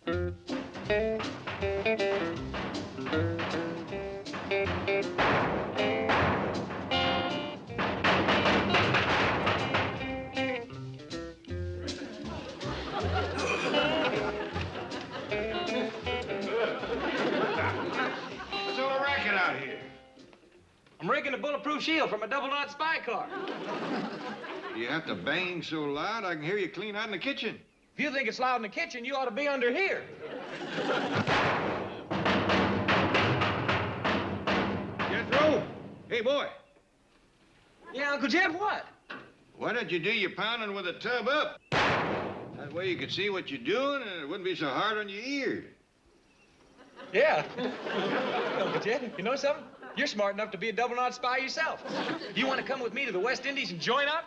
I'm rigging a bulletproof shield from a double-knot spy car. You have to bang so loud I can hear you clean out in the kitchen. If you think it's loud in the kitchen, you ought to be under here. Jethro! Hey, boy. Yeah, Uncle Jed, what? Why don't you do your pounding with the tub up? That way you could see what you're doing and it wouldn't be so hard on your ears. Yeah. Uncle Jed, you know something? You're smart enough to be a double-knot spy yourself. You want to come with me to the West Indies and join up?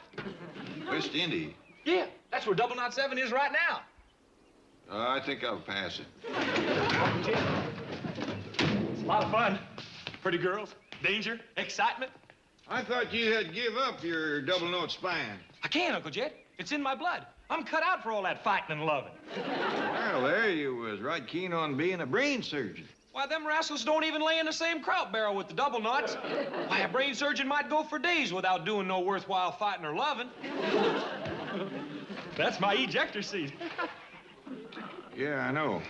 West Indies? Yeah, that's where double-knot 7 is right now. I think I'll pass it. It's a lot of fun. Pretty girls, danger, excitement. I thought you had give up your double-knot spying. I can't, Uncle Jed. It's in my blood. I'm cut out for all that fighting and loving. Well, there you was right keen on being a brain surgeon. Why, them rascals don't even lay in the same kraut barrel with the double knots. Why, a brain surgeon might go for days without doing no worthwhile fighting or loving. That's my ejector seat. Yeah, I know.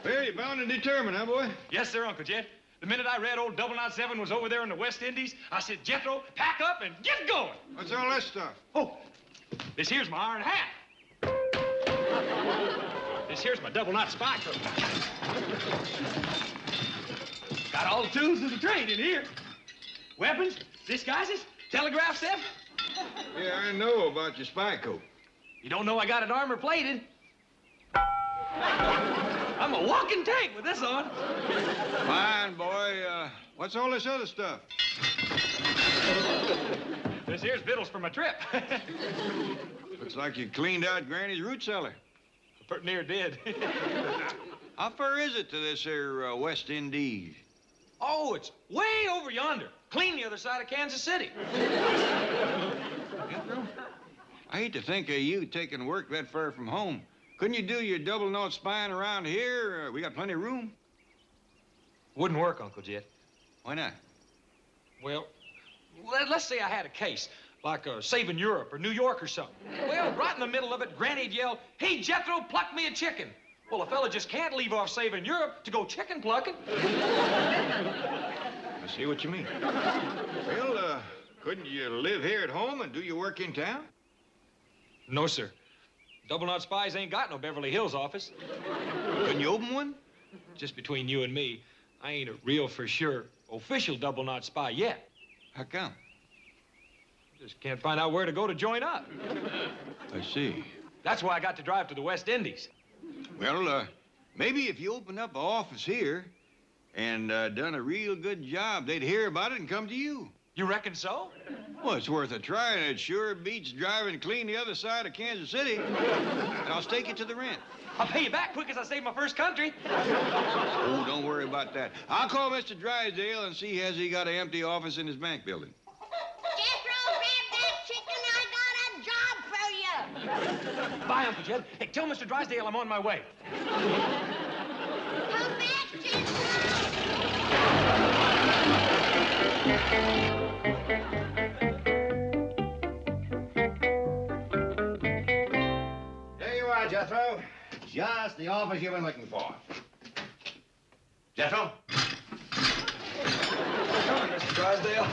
Well, you're bound and determined, huh, boy? Yes, sir, Uncle Jed. The minute I read old double knot 7 was over there in the West Indies, I said, Jethro, pack up and get going. What's all this stuff? Oh, this here's my iron hat. This here's my double-knot spy coat. Got all the tools of the trade in here. Weapons, disguises, telegraph set. Yeah, I know about your spy coat. You don't know I got it armor-plated. I'm a walking tank with this on. Fine, boy. What's all this other stuff? This here's victuals for my trip. Looks like you cleaned out Granny's root cellar. Pretty near did. How far is it to this here West Indies? Oh, it's way over yonder. Clean the other side of Kansas City. Jethro, I hate to think of you taking work that far from home. Couldn't you do your double-knot spying around here? We got plenty of room. Wouldn't work, Uncle Jed. Why not? Well, let's say I had a case, like saving Europe or New York or something. Well, right in the middle of it, Granny'd yell, "Hey, Jethro, pluck me a chicken." Well, a fella just can't leave off saving Europe to go chicken plucking. I see what you mean. Well, couldn't you live here at home and do your work in town? No, sir. Double-knot spies ain't got no Beverly Hills office. Couldn't you open one? Just between you and me, I ain't a real for sure official double-knot spy yet. How come? Just can't find out where to go to join up. I see. That's why I got to drive to the West Indies. Well, maybe if you opened up an office here and done a real good job, they'd hear about it and come to you. You reckon so? Well, it's worth a try, and it sure beats driving clean the other side of Kansas City. And I'll stake it to the rent. I'll pay you back quick as I save my first country. Oh, don't worry about that. I'll call Mr. Drysdale and see has he got an empty office in his bank building. Jethro, grab that chicken. I got a job for you. Bye, Uncle Jed. Hey, tell Mr. Drysdale I'm on my way. Come back, Jethro. There you are, Jethro. Just the office you've been looking for. Jethro? Come on, Mr. Drysdale.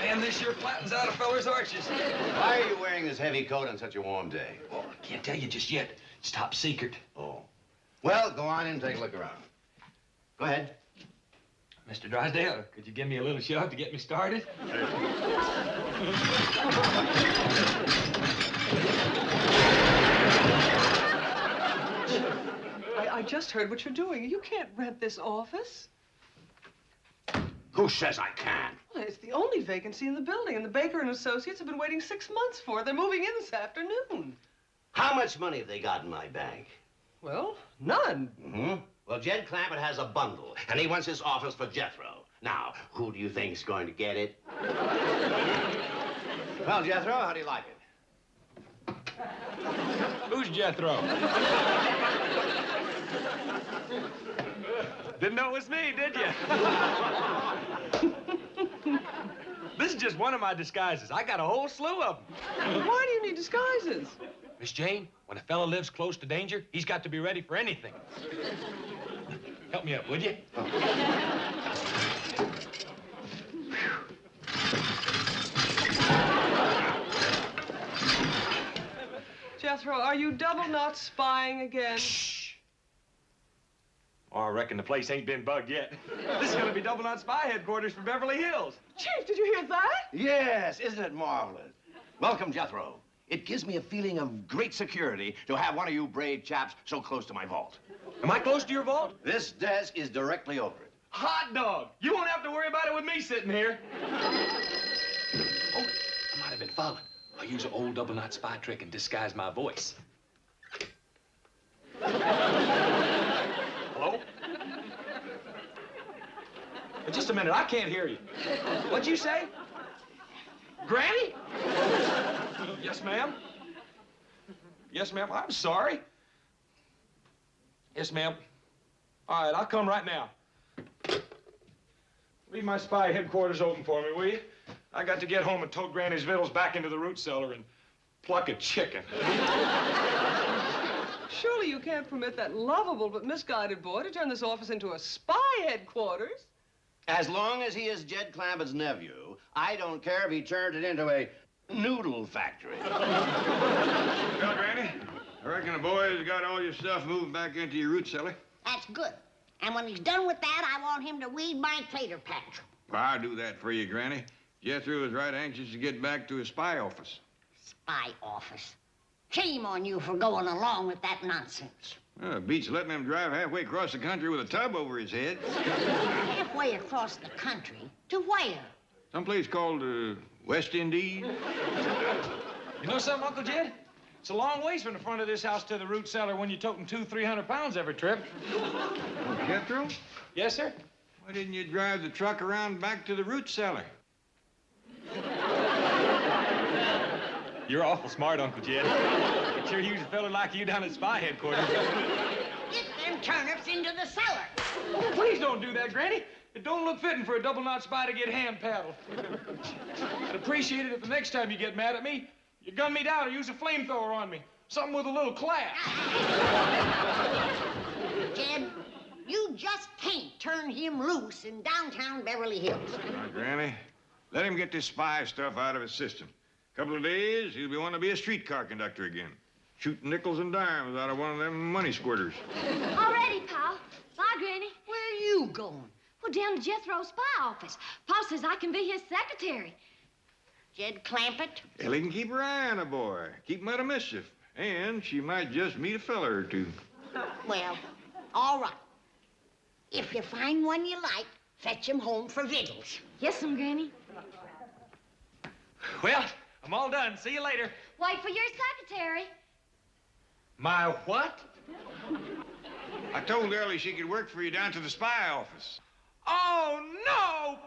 Man, this sure flattens out a feller's arches. Why are you wearing this heavy coat on such a warm day? Oh, I can't tell you just yet. It's top secret. Oh. Well, go on in and take a look around. Go ahead. Mr. Drysdale, could you give me a little shove to get me started? I just heard what you're doing. You can't rent this office. Who says I can? Well, it's the only vacancy in the building, and the Baker and Associates have been waiting 6 months for it. They're moving in this afternoon. How much money have they got in my bank? Well, none. Mm-hmm. Well, Jed Clampett has a bundle, and he wants his office for Jethro. Now, who do you think's going to get it? Well, Jethro, how do you like it? Who's Jethro? Didn't know it was me, did you? This is just one of my disguises. I got a whole slew of them. Why do you need disguises? Miss Jane, when a fella lives close to danger, he's got to be ready for anything. Help me up, would you? Jethro, are you double knot spying again? Shh. Oh, I reckon the place ain't been bugged yet. This is gonna be double knot spy headquarters for Beverly Hills. Chief, did you hear that? Yes, isn't it marvelous? Welcome, Jethro. It gives me a feeling of great security to have one of you brave chaps so close to my vault. Am I close to your vault? This desk is directly over it. Hot dog! You won't have to worry about it with me sitting here. Oh, I might have been followed. I'll use an old double knot spy trick and disguise my voice. Hello? Just a minute, I can't hear you. What'd you say? Granny? Yes, ma'am. Yes, ma'am. I'm sorry. Yes, ma'am. All right, I'll come right now. Leave my spy headquarters open for me, will you? I got to get home and tote Granny's victuals back into the root cellar and pluck a chicken. Surely you can't permit that lovable but misguided boy to turn this office into a spy headquarters. As long as he is Jed Clampett's nephew, I don't care if he turned it into a noodle factory. Well, Granny, I reckon the boy's got all your stuff moved back into your root cellar. That's good. And when he's done with that, I want him to weed my tater patch. Well, I'll do that for you, Granny. Jethro is right anxious to get back to his spy office. Spy office. Shame on you for going along with that nonsense. Well, it beats letting him drive halfway across the country with a tub over his head. Halfway across the country? To where? Someplace called West Indies. You know something, Uncle Jed? It's a long ways from the front of this house to the root cellar when you're toting 200-300 pounds every trip. Oh, Jethro? Yes, sir? Why didn't you drive the truck around back to the root cellar? You're awful smart, Uncle Jed. Could sure use a fella like you down at spy headquarters. Get them turnips into the cellar. Oh, please don't do that, Granny. It don't look fitting for a double knot spy to get hand paddled. I'd appreciate it if the next time you get mad at me, you gun me down or use a flamethrower on me. Something with a little class. Jed, you just can't turn him loose in downtown Beverly Hills. Now, Granny, let him get this spy stuff out of his system. Couple of days, he'll be wanting to be a streetcar conductor again. Shooting nickels and dimes out of one of them money squirters. All ready, Pa. Bye, Granny. Where are you going? Well, down to Jethro's spy office. Pa says I can be his secretary. Jed Clampett? Ellie can keep her eye on a boy, keep him out of mischief. And she might just meet a fella or two. Well, all right. If you find one you like, fetch him home for victuals. Yes'm, Granny. Well, I'm all done. See you later. Wait for your secretary. My what? I told Ellie she could work for you down to the spy office. Oh, no!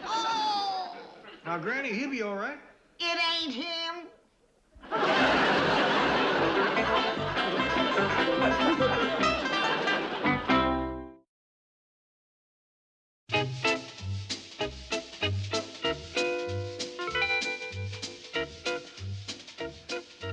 Oh, Now, Granny, he'll be all right. it ain't him.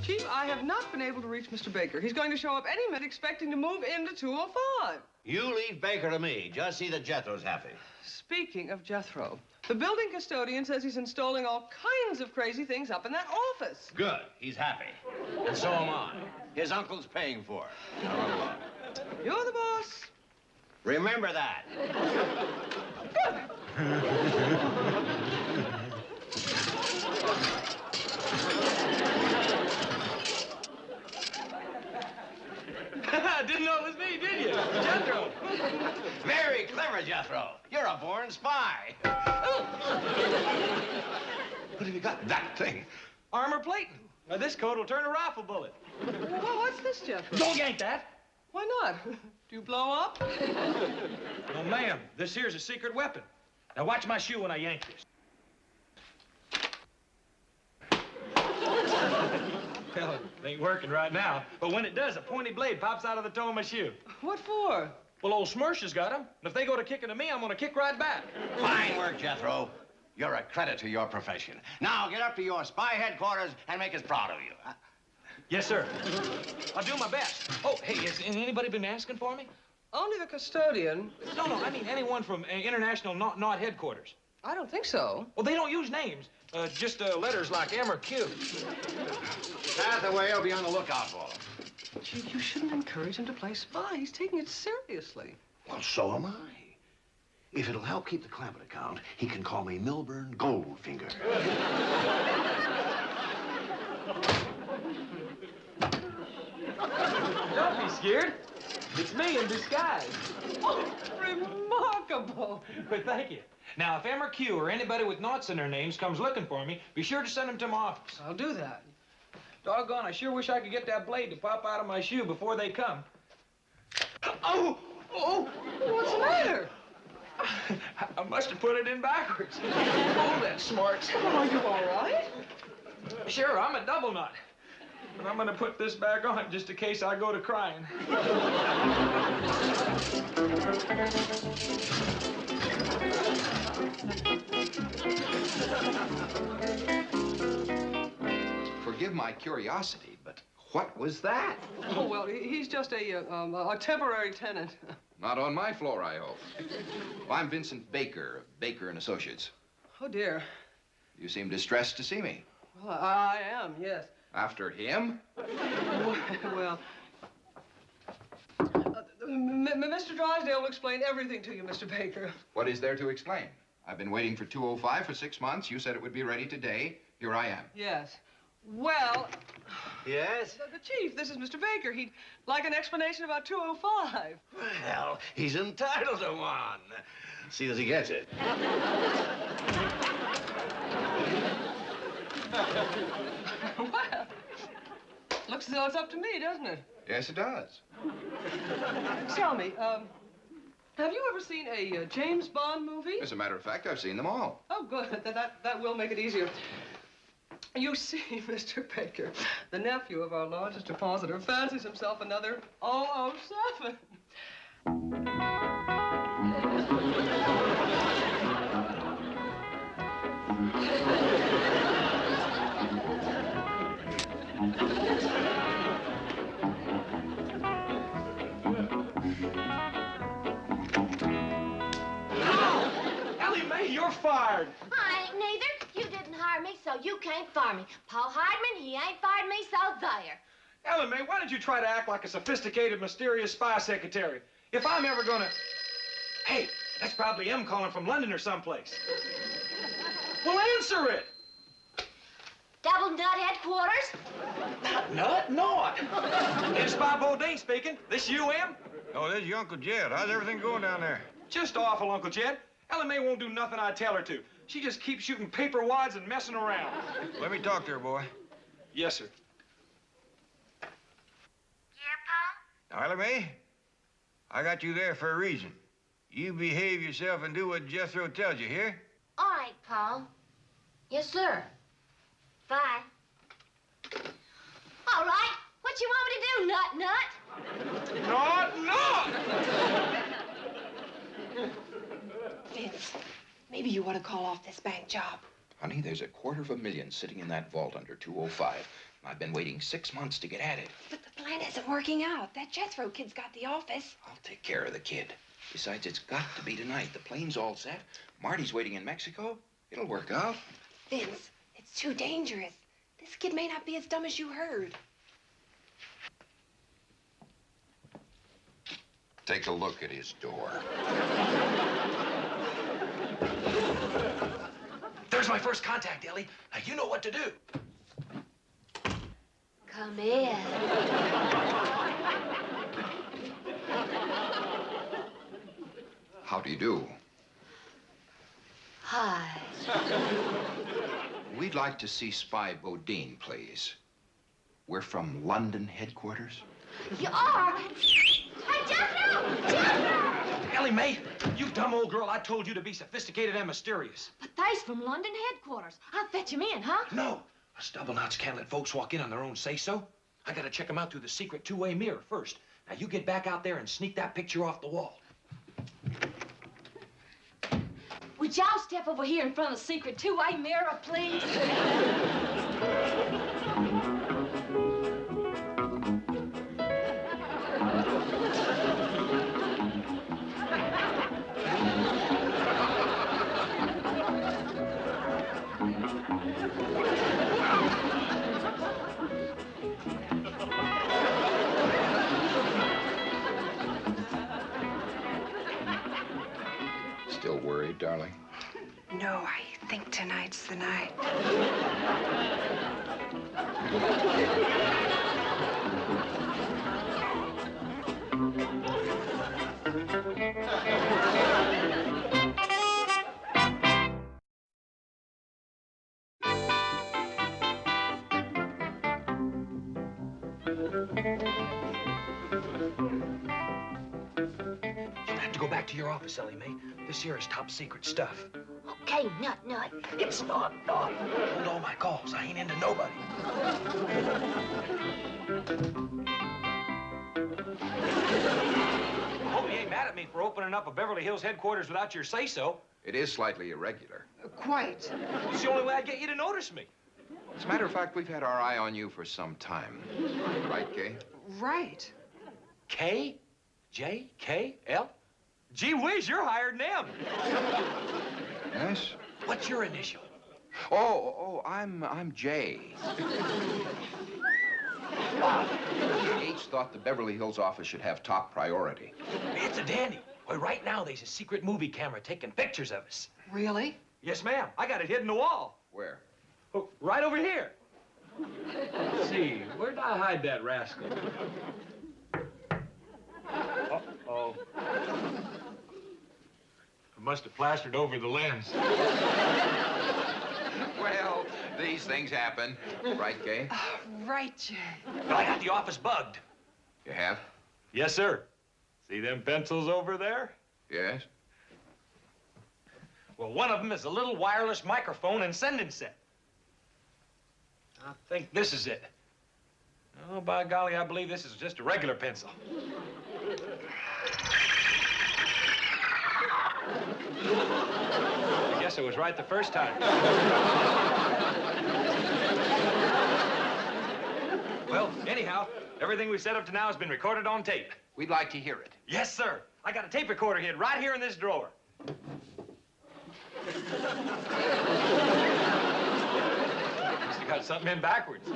Chief, I have not been able to reach Mr. Baker. He's going to show up any minute expecting to move into 205. You leave Baker to me. Just see that Jethro's happy. Speaking of Jethro, the building custodian says he's installing all kinds of crazy things up in that office. Good. He's happy. And so am I. His uncle's paying for it. Now run along. You're the boss. Remember that. Didn't know it was me, did you? Jethro. Very clever, Jethro. You're a born spy. What have you got? That thing. Armor plating. Now, this coat will turn a rifle bullet. Well, what's this, Jethro? Don't yank that. Why not? Do you blow up? No, ma'am. This here's a secret weapon. Now, watch my shoe when I yank this. Well, it ain't working right now. But when it does, a pointy blade pops out of the toe of my shoe. What for? Well, old Smirsh has got them. And if they go to kicking to me, I'm gonna kick right back. Fine work, Jethro. You're a credit to your profession. Now get up to your spy headquarters and make us proud of you. Yes, sir. I'll do my best. Oh, hey, has anybody been asking for me? Only the custodian. No, I mean anyone from International Knot Headquarters. I don't think so. Well, they don't use names. Just letters like M or Q. Hathaway will be on the lookout for him. Gee, you shouldn't encourage him to play spy. He's taking it seriously. Well, so am I. If it'll help keep the Clampett account, he can call me Milburn Goldfinger. Don't be scared. It's me in disguise. Oh, remarkable. But thank you. Now, if M or Q or anybody with knots in their names comes looking for me, be sure to send them to my office. I'll do that. Doggone, I sure wish I could get that blade to pop out of my shoe before they come. Oh! What's the matter? I must have put it in backwards. Oh, that's smart. Well, are you all right? Sure, I'm a double nut. But I'm gonna put this back on just in case I go to crying. Forgive my curiosity, but what was that? Oh, well, he's just a temporary tenant. Not on my floor, I hope. Well, I'm Vincent Baker, of Baker and Associates. Oh, dear. You seem distressed to see me. Well, I am, yes. After him? Well, Mr. Drysdale will explain everything to you, Mr. Baker. What is there to explain? I've been waiting for 205 for 6 months. You said it would be ready today. Here I am. Yes. Well, Yes? the chief, this is Mr. Baker. He'd like an explanation about 205. Well, he's entitled to one. See as he gets it. Well, looks as though it's up to me, doesn't it? Yes, it does. Tell me, have you ever seen a James Bond movie? As a matter of fact, I've seen them all. Oh, good. That will make it easier. You see, Mr. Baker, the nephew of our largest depositor fancies himself another 007. Ellie Mae, you're fired. I ain't neither. You didn't hire me, so you can't fire me. Paul Hardman, he ain't fired me, so there. Ellie Mae, why did you try to act like a sophisticated, mysterious spy secretary? If I'm ever gonna... Hey, that's probably M calling from London or someplace. Well, answer it. Double Nut Headquarters? Nut? Not. It's Spy Bodine speaking. This you, M? Oh, there's your Uncle Jed. How's everything going down there? Just awful, Uncle Jed. Ellie Mae won't do nothing I tell her to. She just keeps shooting paper wads and messing around. Let me talk to her, boy. Yes, sir. Yeah, Now, Ellie Mae, I got you there for a reason. You behave yourself and do what Jethro tells you, here? Paul? All right, Paul. Yes, sir. Bye. All right. What you want me to do, Nut? Not! Vince, maybe you ought to call off this bank job. Honey, there's $250,000 sitting in that vault under 205. I've been waiting 6 months to get at it. But the plan isn't working out. That Jethro kid's got the office. I'll take care of the kid. Besides, it's got to be tonight. The plane's all set. Marty's waiting in Mexico. It'll work out. Vince, it's too dangerous. This kid may not be as dumb as you heard. Take a look at his door. There's my first contact, Ellie. Now, you know what to do. Come in. How do you do? Hi. We'd like to see Spy Bodine, please. We're from London headquarters. You are? Hey, Jethro! Jethro! Ellie Mae, you dumb old girl, I told you to be sophisticated and mysterious. But they's from London headquarters. I'll fetch him in, huh? No, Stubble knots can't let folks walk in on their own say-so. I gotta check them out through the secret two-way mirror first. Now, you get back out there and sneak that picture off the wall. Would y'all step over here in front of the secret two-way mirror, please? Still worried, darling? No, I think tonight's the night. You'll have to go back to your office, Ellie Mae. This here is top secret stuff. Okay, Nut. It's not. Hold all my calls. I ain't into nobody. I hope you ain't mad at me for opening up a Beverly Hills headquarters without your say-so. It is slightly irregular. Quite. It's the only way I'd get you to notice me. As a matter of fact, we've had our eye on you for some time. Right, Kay? Right. K? J? K? L? Gee whiz, you're higher than them. Yes? What's your initial? I'm Jay. H thought the Beverly Hills office should have top priority. It's a dandy. Why, right now, there's a secret movie camera taking pictures of us. Really? Yes, ma'am. I got it hid in the wall. Where? Oh, right over here. Let's see. Where'd I hide that rascal? Uh-oh. I must have plastered over the lens. Well, these things happen. Right, Kay? Right, Jay. But I got the office bugged. You have? Yes, sir. See them pencils over there? Yes? Well, one of them is a little wireless microphone and sending set. I think this is it. Oh, by golly, I believe this is just a regular pencil. I guess I was right the first time. Well, anyhow, everything we've said up to now has been recorded on tape. We'd like to hear it. Yes, sir. I got a tape recorder hid right here in this drawer. Must have got something in backwards.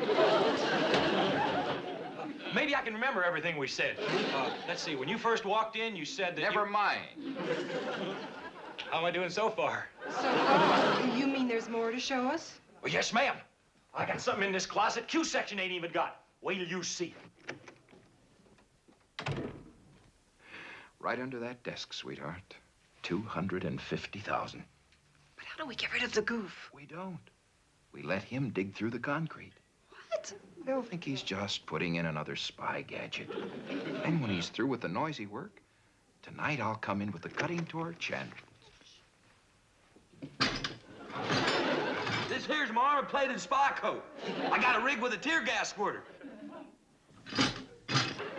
Maybe I can remember everything we said. Let's see. When you first walked in, you said that Never mind. How am I doing so far? So, you mean there's more to show us? Well, yes, ma'am. I got something in this closet Q section ain't even got. Wait till you see it. Right under that desk, sweetheart. 250,000. But how do we get rid of the goof? We don't. We let him dig through the concrete. What? They'll think he's just putting in another spy gadget. And when he's through with the noisy work, tonight I'll come in with the cutting torch and... This here's my armor-plated spy coat. I got a rig with a tear gas squirter.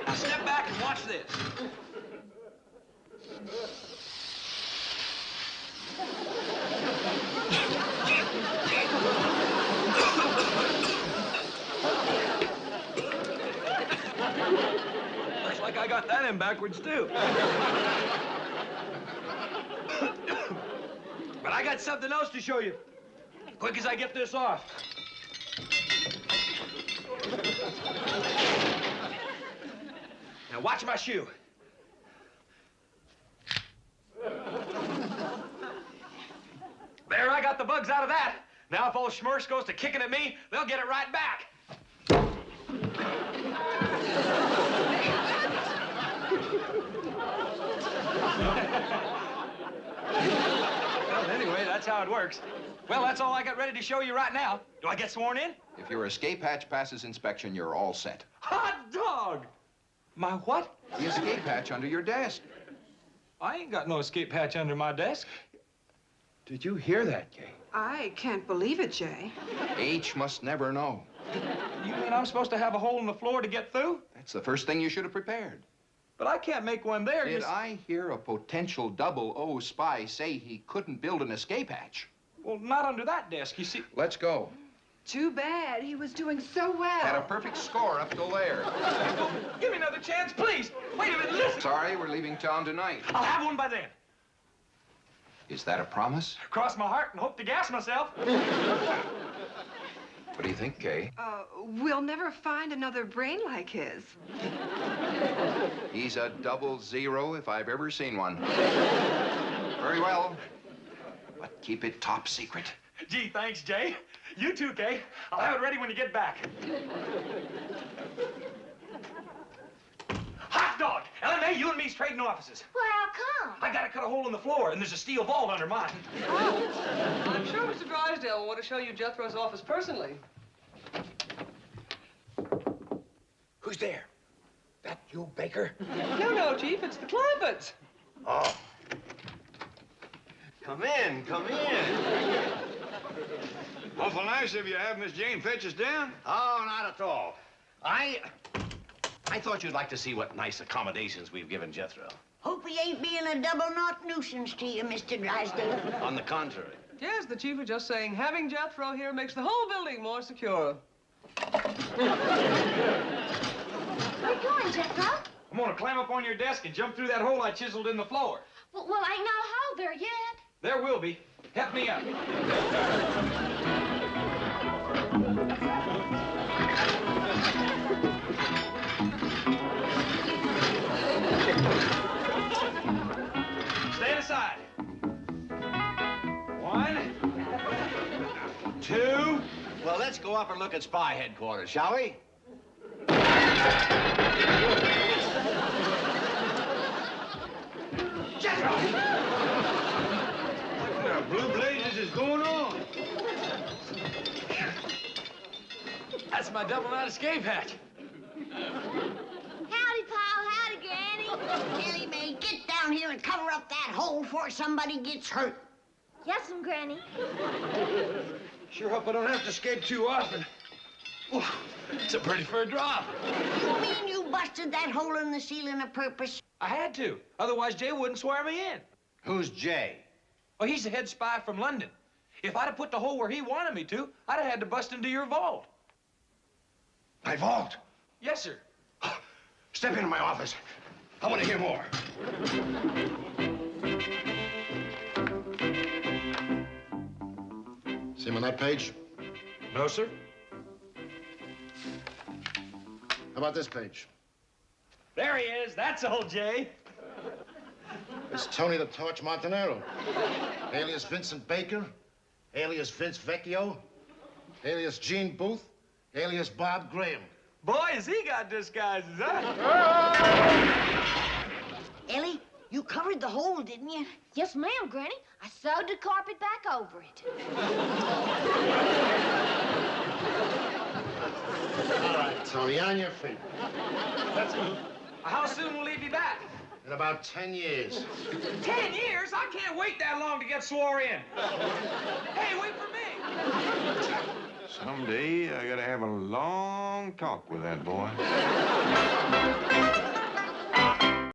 Now step back and watch this. Looks like I got that in backwards, too. But I got something else to show you. Quick as I get this off. Now watch my shoe. There, I got the bugs out of that. Now if old Schmurks goes to kicking at me, they'll get it right back. Well, anyway, that's how it works. Well, that's all I got ready to show you right now. Do I get sworn in? If your escape hatch passes inspection, you're all set. Hot dog! My what? The escape hatch under your desk. I ain't got no escape hatch under my desk. Did you hear that, Kay? I can't believe it, Jay. H must never know. You mean I'm supposed to have a hole in the floor to get through? That's the first thing you should have prepared. But I can't make one there. Did I hear a potential 00 spy say he couldn't build an escape hatch? Well, not under that desk, you see. Let's go. Too bad. He was doing so well. Had a perfect score up till there. Give me another chance, please. Wait a minute, listen. Sorry, we're leaving town tonight. I'll have one by then. Is that a promise? Cross my heart and hope to gas myself. What do you think, Kay? We'll never find another brain like his. He's a 00 if I've ever seen one. Very well. But keep it top secret. Gee, thanks, Jay. You too, Kay. I'll have it ready when you get back. Hot dog! LMA, you and me's trading offices. Well, how come? I gotta cut a hole in the floor, and there's a steel vault under mine. I'm sure Mr. Drysdale will want to show you Jethro's office personally. Who's there? That you, Baker? No, Chief, it's the Clampetts. Oh. Come in, come in. Awful nice of you to have Miss Jane fetch us down. Oh, not at all. I thought you'd like to see what nice accommodations we've given Jethro. Hope he ain't being a double-knot nuisance to you, Mr. Drysdale. On the contrary. Yes, the Chief was just saying having Jethro here makes the whole building more secure. Where you going, Jethro? I'm gonna climb up on your desk and jump through that hole I chiseled in the floor. Well, ain't no hole there yet. There will be. Help me up. Stand aside. 1, 2. Well, let's go up and look at spy headquarters, shall we? Jethro! What the blue blazes is going on? That's my double-knot escape hatch. Howdy, Paul. Howdy, Granny. Ellie Mae, get down here and cover up that hole before somebody gets hurt. Yes'm, Granny. Sure hope I don't have to escape too often. Ooh, it's a pretty fair drop. You mean you busted that hole in the ceiling a purpose? I had to. Otherwise, Jay wouldn't swear me in. Who's Jay? Well, he's the head spy from London. If I'd have put the hole where he wanted me to, I'd have had to bust into your vault. My vault? Yes, sir. Step into my office. I want to hear more. See him on that page? No, sir. How about this page? There he is. That's old Jay. It's Tony the Torch Montanaro. Alias Vincent Baker. Alias Vince Vecchio. Alias Gene Booth. Alias Bob Graham. Boy, has he got disguises, huh? Ellie, you covered the hole, didn't you? Yes, ma'am, Granny. I sewed the carpet back over it. All right, Tony, on your feet. Let's move. How soon will he be back? In about 10 years. 10 years? I can't wait that long to get swore in. Hey, wait for me. Someday I gotta have a long talk with that boy.